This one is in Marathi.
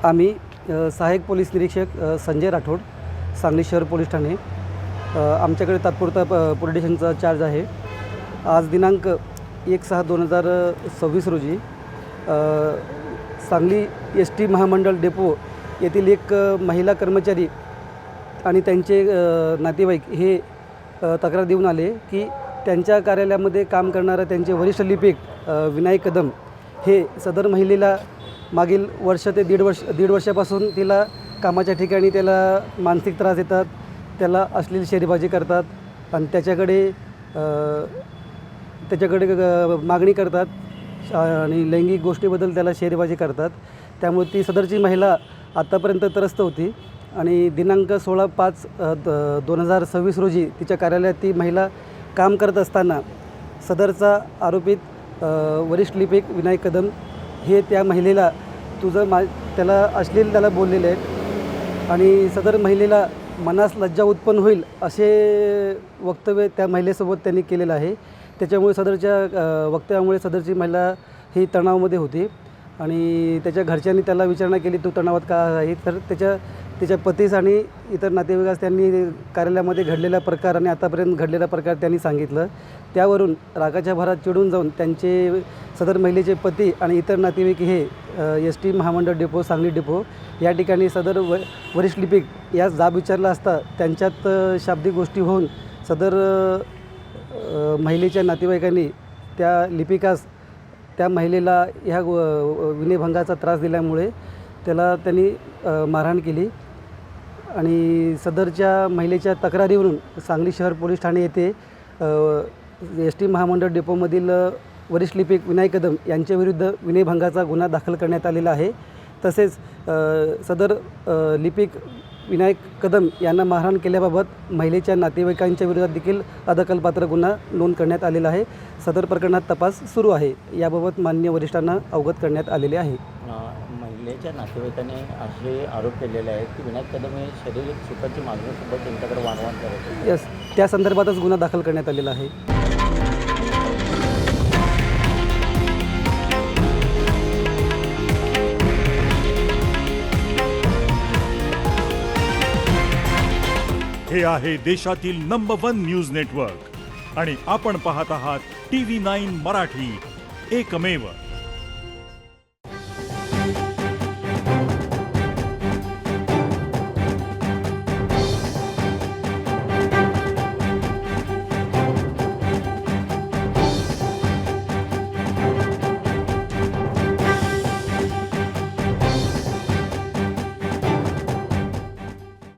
आम्ही सहाय्यक पोलीस निरीक्षक संजय राठोड, सांगली शहर पोलीस ठाणे, आमच्याकडे तात्पुरता पोलीस स्टेशनचा चार्ज आहे। आज दिनांक 1/6/2026 रोजी सांगली ST महामंडळ डेपो येथील एक महिला कर्मचारी आणि त्यांचे नातेवाईक हे तक्रार देऊन आले की त्यांच्या कार्यालयामध्ये काम करणारा त्यांचे वरिष्ठ लिपिक विनायक कदम हे सदर महिलेला मागील वर्ष ते दीड वर्षापासून तिला कामाच्या ठिकाणी त्याला मानसिक त्रास देतात, त्याला अश्लील शेरेबाजी करतात आणि त्याच्याकडे मागणी करतात आणि लैंगिक गोष्टीबद्दल त्याला शेरेबाजी करतात। त्यामुळे ती सदरची महिला आत्तापर्यंत त्रस्त होती आणि दिनांक 16/5/2026 रोजी तिच्या कार्यालयात ती महिला काम करत असताना सदरचा आरोपित वरिष्ठ लिपिक विनायक कदम हे त्या महिलेला त्याला बोललेले आहेत आणि सदर महिलेला मनास लज्जा उत्पन्न होईल असे वक्तव्य त्या महिलेसोबत त्यांनी केलेलं आहे। त्याच्यामुळे सदरच्या वक्तव्यामुळे सदरची महिला ही तणावामध्ये होती आणि त्याच्या घरच्यांनी त्याला विचारणा केली, तू तणावात का आहे? तर त्याच्या पतीस आणि इतर नातेवाईकास त्यांनी कार्यालयामध्ये घडलेला प्रकार आणि आतापर्यंत घडलेला प्रकार त्यांनी सांगितलं। त्यावरून रागाच्या भरात चिडून जाऊन त्यांचे सदर महिलेचे पती आणि इतर नातेवाईक हे ST महामंडळ डेपो सांगली डेपो या ठिकाणी सदर वरिष्ठ लिपिक यास जाब विचारला असता त्यांच्यात शाब्दिक गोष्टी होऊन सदर महिलेच्या नातेवाईकांनी त्या लिपिकास त्या महिलेला ह्या विनयभंगाचा त्रास दिल्यामुळे त्यांनी मारहाण केली आणि सदरच्या महिलेच्या तक्रारीवरून सांगली शहर पोलीस ठाणे येथे ST महामंडळ डेपोमधील वरिष्ठ लिपिक विनायक कदम यांच्याविरुद्ध विनयभंगाचा गुन्हा दाखल करण्यात आलेला आहे। तसेच सदर लिपिक विनायक कदम यांना मारहाण केल्याबाबत महिलेच्या नातेवाईकांच्या विरोधात देखील अदखलपात्र गुन्हा नोंद करण्यात आलेला आहे। सदर प्रकरणात तपास सुरू आहे। याबाबत माननीय वरिष्ठांना अवगत करण्यात आलेले आहे। महिलेच्या नातेवाईकांनी असे आरोप केलेले आहेत की विनायक कदम हे शारीरिक सुखाची मागणीसुद्धा त्यांच्याकडे वारंवार करत होते। यस, त्या संदर्भातच गुन्हा दाखल करण्यात आलेला आहे। हे आहे देशातील नंबर 1 न्यूज नेटवर्क आणि आपण पाहत आहात TV9 मराठी, एकमेव।